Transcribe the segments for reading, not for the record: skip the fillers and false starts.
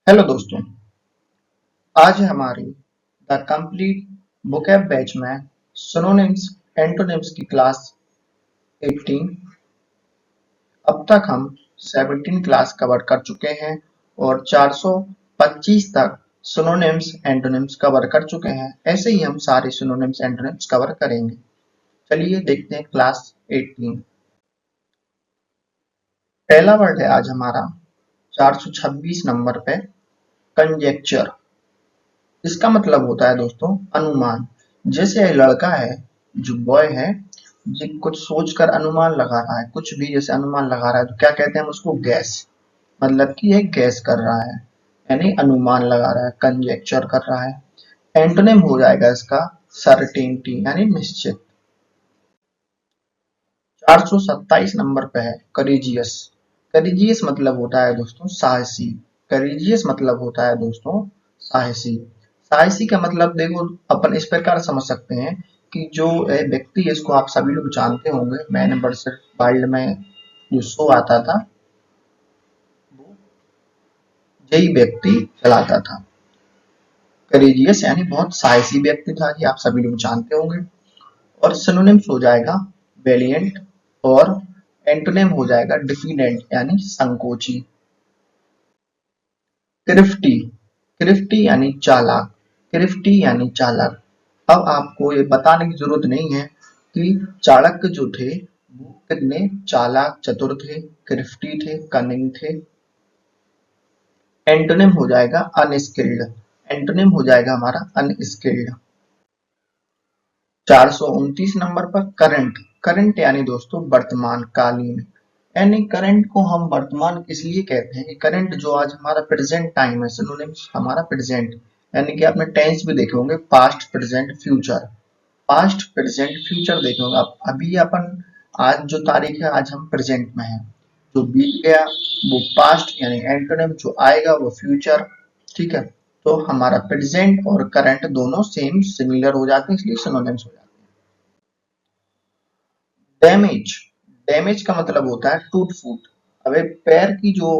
Hello दोस्तों, आज हमारी द कंप्लीट vocab बैच में सिनोनिम्स एंटोनिम्स की क्लास 18। अब तक हम 17 क्लास कवर कर चुके हैं और 425 तक सिनोनिम्स एंटोनिम्स कवर कर चुके हैं। ऐसे ही हम सारे सिनोनिम्स एंटोनिम्स कवर करेंगे। चलिए देखते हैं क्लास 18। पहला वर्ड है आज हमारा 426 नंबर पे कंजेक्चर। इसका मतलब होता है दोस्तों अनुमान। जैसे ये लड़का है, जो बॉय है, जो कुछ सोचकर अनुमान लगा रहा है, कुछ भी जैसे अनुमान लगा रहा है, तो क्या कहते हैं हम उसको? गैस। मतलब कि ये गैस कर रहा है, यानी अनुमान लगा रहा है, कंजेक्चर कर रहा है। एंटोनिम हो जाएगा इसका सर्टेनिटी, यानी निश्चित। 427 नंबर पे है करेजियस। करेजियस मतलब होता है दोस्तों साहसी। करेजियस मतलब होता है दोस्तों साहसी। साहसी का मतलब देखो अपन इस प्रकार समझ सकते हैं कि जो व्यक्ति है, इसको आप सभी लोग जानते होंगे, मैन वर्सेस वाइल्ड में जो शो आता था, वो यही व्यक्ति चलाता था। करेजियस यानी बहुत साहसी व्यक्ति था, ये आप सभी लोग जानते होंगे। और सिनोनिम्स हो जाएगा वेलिएंट, और एंटोनिम हो जाएगा डिफिडेंट यानी संकोची। क्रिफ्टी। क्रिफ्टी यानी चालाक। क्रिफ्टी यानी चालाक। अब आपको ये बताने की जरूरत नहीं है कि चाणक्य जो थे वो कितने चालाक चतुर थे, क्रिफ्टी थे, कनिंग थे। एंटोनिम हो जाएगा अनस्किल्ड। एंटोनिम हो जाएगा हमारा अनस्किल्ड। 429 नंबर पर करंट। करंट यानी दोस्तों वर्तमान कालीन। यानी करंट को हम वर्तमान इसलिए कहते हैं कि करंट जो आज हमारा प्रेजेंट टाइम है, सिनोनिम्स हमारा प्रेजेंट, यानी कि आपने टेंस भी देखे होंगे, past, present, future. Past, present, future देखे होंगे आप। अभी अपन आज जो तारीख है, आज हम प्रेजेंट में हैं। जो बीत गया वो पास्ट, यानी एंटोनिम जो आएगा वो फ्यूचर। ठीक है, तो हमारा प्रेजेंट और करंट दोनों सेम सिमिलर हो जाते हैं, इसलिए सिनोनिम्स हो जाते हैं। डैमेज। डैमेज का मतलब होता है टूट फूट। अब पैर की जो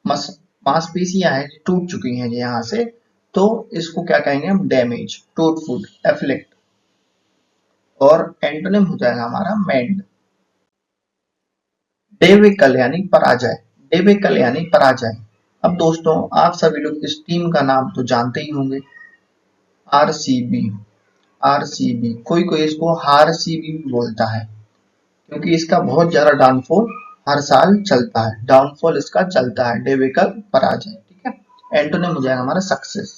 मांसपेशियां हैं टूट चुकी हैं यहाँ से, तो इसको क्या कहेंगे हम? डैमेज, टूट फूट, एफ्लिक्ट। और एंटोनिम हो जाएगा हमारा मेंड। डेविकल यानी पराजय। डेविकल यानी पराजय। अब दोस्तों आप सभी लोग इस टीम का नाम तो जानते ही होंगे, आरसीबी। आरसीबी, कोई कोई इसको हारसीबी भी बोलता है, क्योंकि इसका बहुत ज्यादा डाउनफॉल हर साल चलता है। डाउनफॉल इसका चलता है, डेविकल पराजय। ठीक है, एंटोनिम हो जाएगा हमारा सक्सेस।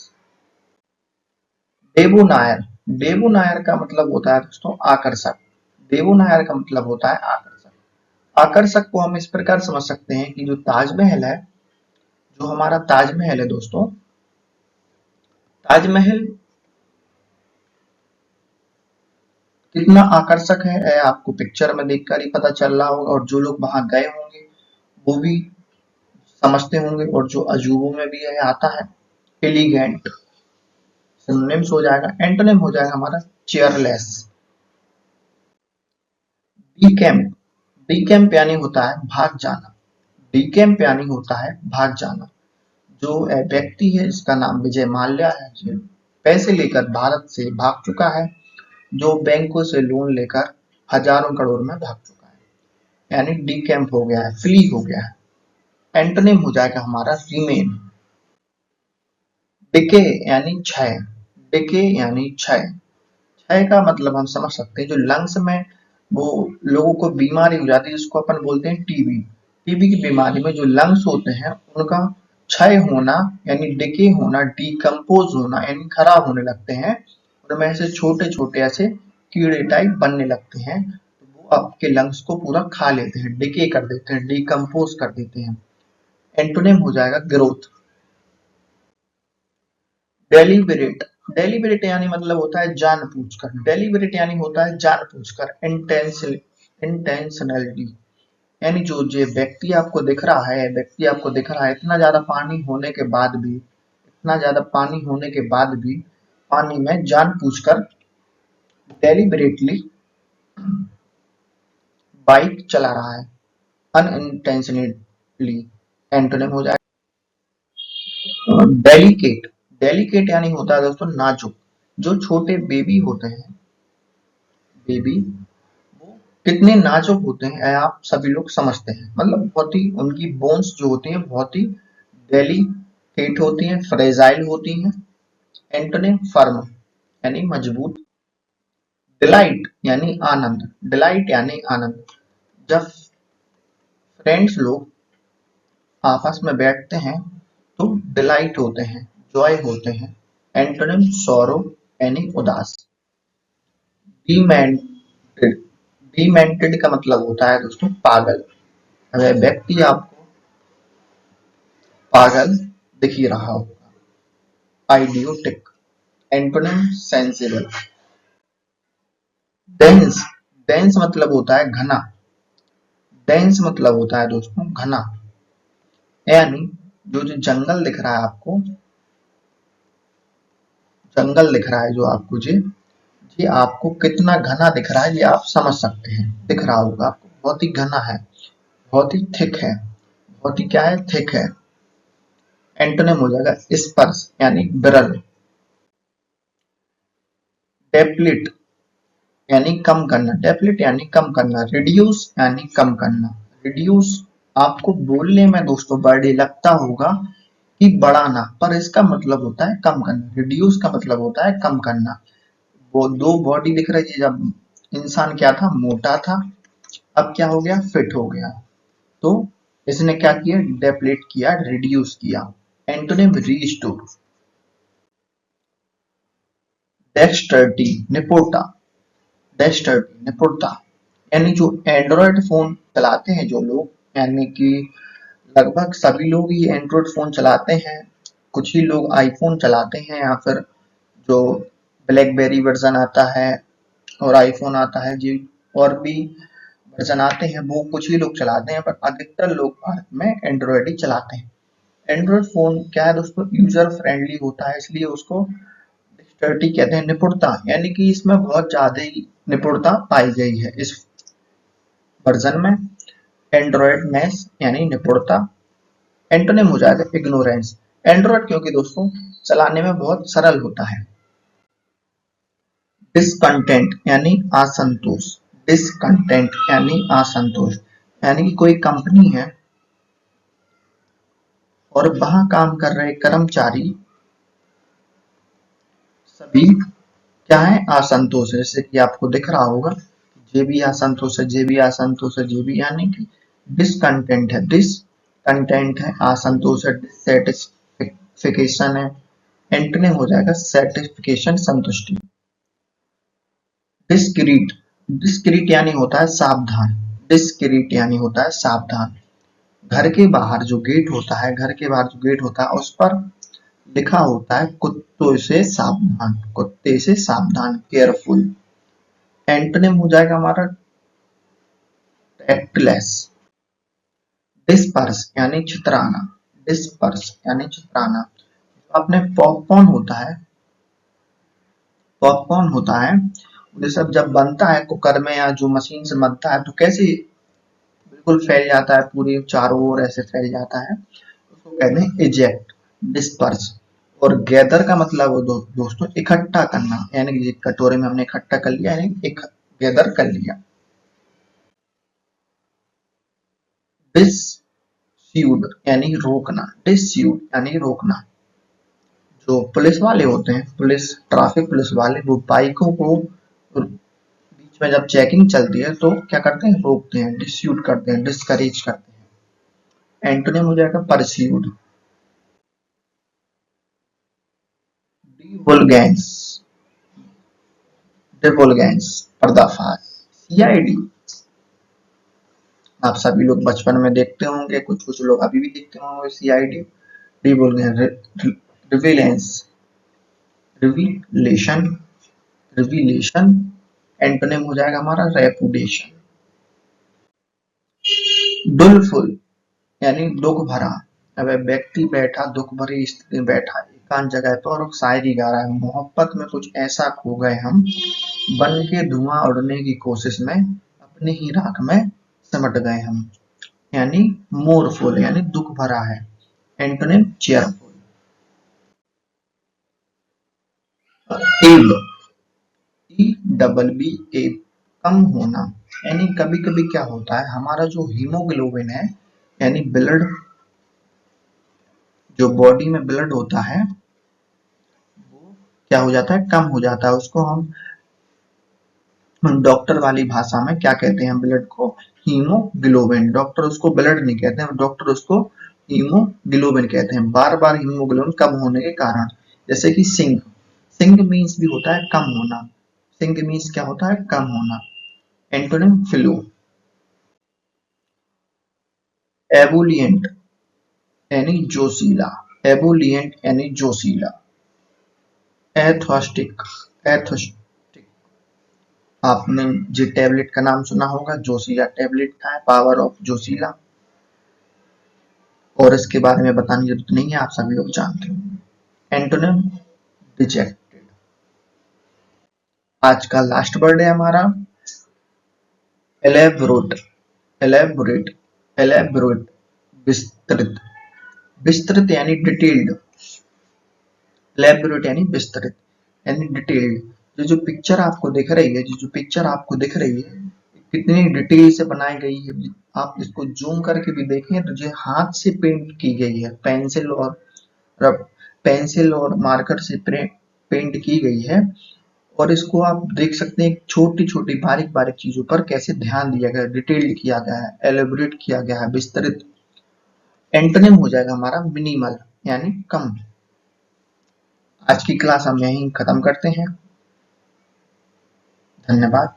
देवु नायर। देवु नायर का मतलब होता है दोस्तों आकर्षक। देवु नायर का मतलब होता है आकर्षक। आकर्षक को हम इस प्रकार समझ सकते हैं कि जो ताजमहल है, जो हमारा ताजमहल है दोस्तों, ताजमहल कितना आकर्षक है आपको पिक्चर में देखकर ही पता चल रहा होगा, और जो लोग वहां गए होंगे वो भी समझते होंगे। और जो अजूबों में भी है आता है एलिगेंट। सिनोनिम्स हो जाएगा। एंटोनिम हो जाएगा हमारा चेयरलेस। डीकैम्प। डीकैम्प यानी होता है भाग जाना। डीकैम्प यानी होता है भाग जाना। जो व्यक्ति है, इसका नाम विजय माल्या है, जो पैसे लेकर भारत से भाग चुका है, जो बैंकों से लोन लेकर हजारों करोड़ में भाग चुका है, यानी डीकैम्प हो गया है, फ्ली हो गया है। एंटोनिम हो जाएगा हमारा रिमेन। डिके यानी क्षय। डिके यानी क्षय। क्षय का मतलब हम समझ सकते हैं, जो लंग्स में वो लोगों को बीमारी हो जाती है, जिसको अपन बोलते हैं टीबी। टीबी की बीमारी में जो लंग्स होते हैं उनका क्षय होना, यानी डिके होना, डिकम्पोज होना, यानी खराब होने लगते हैं। उनमें से छोटे छोटे ऐसे कीड़े टाइप बनने लगते हैं, तो वो आपके लंग्स को पूरा खा लेते हैं, डिके कर देते हैं, डिकम्पोज कर देते हैं। एंटोनिम हो जाएगा ग्रोथ। डेलिबरेट। डेलिबरेट यानी मतलब होता है जानबूझकर। डेलिबरेट यानी होता है जानबूझकर, इंटेंशनलिटी। यानी जो जो व्यक्ति आपको दिख रहा है, व्यक्ति आपको दिख रहा है, इतना ज्यादा पानी होने के बाद भी, इतना ज्यादा पानी होने के बाद भी पानी में जानबूझकर डेलिबरेटली बाइक चला रहा है, अनइंटेंशनली। एंटोनिम हो जाएगा डेलिकेट, डेलिकेट यानी होता है दोस्तों नाजुक। जो छोटे बेबी होते हैं, बेबी वो कितने नाजुक होते हैं आप सभी लोग समझते हैं। मतलब बहुत ही उनकी बोन्स जो होती हैं बहुत ही डेलिकेट होती हैं, फ्रेजाइल होती हैं। एंटोनिम फर्म यानी मजबूत। डिलाइट यानी आनंद, डिलाइट यानी आनंद। जब फ्रेंड्स लोग आपस में बैठते हैं तो डिलाइट होते हैं, जॉय होते हैं। एंटोनिम सॉरो यानी उदास। डीमेंटेड, डीमेंटेड का मतलब होता है दोस्तों पागल। अगर व्यक्ति आपको पागल दिख ही रहा होगा। Idiotic, antonym sensible. Dense, dense मतलब होता है घना। डेंस मतलब होता है दोस्तों घना। यानी जो जंगल दिख रहा है आपको, जंगल दिख रहा है जो आपको ये आपको कितना घना दिख रहा है ये आप समझ सकते हैं। दिख रहा होगा आपको बहुत ही घना है, बहुत ही थिक है, बहुत ही क्या है थिक है। एंटोनिम हो जाएगा स्पर्श यानी विरल। डेप्लिट यानी कम करना, डेप्लिट यानी कम करना। रिड्यूस यानी कम करना। रिड्यूस आपको बोलने में दोस्तों बर्थडे लगता होगा कि बढ़ाना, पर इसका मतलब होता है कम करना। रिड्यूस का मतलब होता है कम करना। वो दो बॉडी दिख रही है, जब इंसान क्या था मोटा था, अब क्या हो गया फिट हो गया। तो इसने क्या किया डेप्लेट किया, रिड्यूस किया। Antonym restore. डेक्सटर्टी निपुणता, डेक्सटर्टी निपुणता। यानी जो एंड्रॉयड फोन चलाते हैं जो लोग, यानी कि लगभग सभी लोग ही एंड्रॉयड फोन चलाते हैं। कुछ ही लोग आईफोन चलाते हैं या फिर जो ब्लैकबेरी वर्जन आता है और आईफोन आता है जी, और भी वर्जन आते हैं वो कुछ ही लोग चलाते हैं, पर अधिकतर लोग भारत में एंड्रॉयड ही चलाते हैं। एंड्रॉयड फोन क्या है दोस्तों यूजर फ्रेंडली होता है, इसलिए उसको डेक्सटर्टी कहते हैं। निपुणता यानी कि इसमें बहुत ज्यादा ही निपुणता पाई गई है इस वर्जन में। एंड्रॉयड नेस यानी निपुणता। एंटोनिम हो जाएगा इग्नोरेंस। एंड्रॉयड क्योंकि दोस्तों चलाने में बहुत सरल होता है। डिसकंटेंट यानी असंतोष। डिसकंटेंट यानी असंतोष। यानी कि कोई कंपनी है और वहां काम कर रहे कर्मचारी सभी क्या है असंतोष है। जैसे कि आपको दिख रहा होगा जे भी असंतोष है, जे भी असंतोष है, जे भी यानी कि डिसकंटेंट है। डिसकंटेंट है असंतोष है, डिससेटिस्फिकेशन है। एंटोनिम हो जाएगा सेटिस्फिकेशन संतुष्टि। डिस्क्रीट, डिस्क्रीट यानी होता है सावधान। डिस्क्रीट यानी होता है सावधान। घर के बाहर जो गेट होता है, घर के बाहर जो गेट होता है उस पर लिखा होता है कुत्तों से सावधान, कुत्ते से सावधान, केयरफुल। एंटोनिम हो जाएगा हमारा टैक्टलेस। डिस्पर्स यानी छितराना, डिस्पर्स यानी छितराना। अपने पॉपकॉर्न होता है, पॉपकॉर्न होता है जैसे जब बनता है कुकर में या जो मशीन से बनता है तो कैसे बिल्कुल फैल जाता है, पूरे चारों ओर ऐसे फैल जाता है, उसको कहते हैं इजेक्ट। डिस्पर्स। और गैदर का मतलब वो दोस्तों इकट्ठा करना, यानी कि कटोरे में हमने इकट्ठा कर लिया, यानी एक गैदर कर लिया। डिस्यूड यानी रोकना, डिस्यूड यानी रोकना। जो पुलिस वाले होते हैं, पुलिस ट्रैफिक पुलिस वाले, वो बाइकों को बीच में जब चेकिंग चलती है तो क्या करते हैं रोकते हैं, डिस्यूड करते हैं, डिस्करेज करते हैं। एंटोनिम हो जाएगा परस्यूड। डिवुलगेंस, डिवुलगेंस पर्दाफाश। सीआईडी आप सभी लोग बचपन में देखते होंगे, कुछ कुछ लोग अभी भी देखते होंगे सीआईडी। डिवुलगेंस, रिविलेंस, रिविलेशन, रिविलेशन। एंटोनिम हो जाएगा हमारा रेपुटेशन। डुलफुल यानी दुख भरा। अब व्यक्ति बैठा दुख भरी स्थिति में बैठा एकांत जगह पर और शायरी गा रहा है। मोहब्बत में कुछ ऐसा खो गए हम, बन के धुआं उड़ने की कोशिश में अपनी ही राख में सिमट गए हम। यानी मोरफुल यानी दुख भरा है। Antonym cheerful. एब, ई डबल बी एब, कम होना। यानी कभी कभी क्या होता है, हमारा जो हीमोग्लोबिन है यानी ब्लड, जो बॉडी में ब्लड होता है वो क्या हो जाता है, कम हो जाता है। उसको हम डॉक्टर वाली भाषा में क्या कहते हैं, ब्लड को हीमोग्लोबिन। डॉक्टर उसको ब्लड नहीं कहते हैं, डॉक्टर उसको हीमोग्लोबिन कहते हैं। बार बार हीमोग्लोबिन कम होने के कारण, जैसे कि सिंक, सिंक मीन्स भी होता है कम होना, सिंक मीन्स क्या होता है, कम होना। एंटोनिम फ्लू, एबुलिएंट यानी जोशीला, एबुलिएंट यानी जोशीला। एथॉस्टिक, एथॉस्टिक, आपने जो टैबलेट का नाम सुना होगा, जोशीला टैबलेट का है, पावर ऑफ जोशीला, और इसके बारे में बताने की जरूरत नहीं है, आप सभी लोग जानते हो। Antonym dejected. आज का लास्ट वर्ड है हमारा एलेबोरेट, एलेबोरेट, एलेबोरेट, विस्तृत, विस्तृत यानी डिटेल्ड, एलेबोरेट यानी विस्तृत यानी डिटेल्ड। जो जो पिक्चर आपको दिख रही है, जो जो पिक्चर आपको दिख रही है, कितनी डिटेल से बनाई गई है। आप इसको जूम करके भी देखें तो जो हाथ से पेंट की गई है, पेंसिल और रब, पेंसिल और मार्कर से पेंट की गई है। और इसको आप देख सकते हैं, छोटी छोटी बारीक बारीक चीजों पर कैसे ध्यान दिया गया है, डिटेल्ड किया गया है, एलेबोरेट किया गया है, विस्तृत। एंटोनिम हो जाएगा हमारा मिनिमल यानी कम। आज की क्लास हम यहीं खत्म करते हैं। धन्यवाद।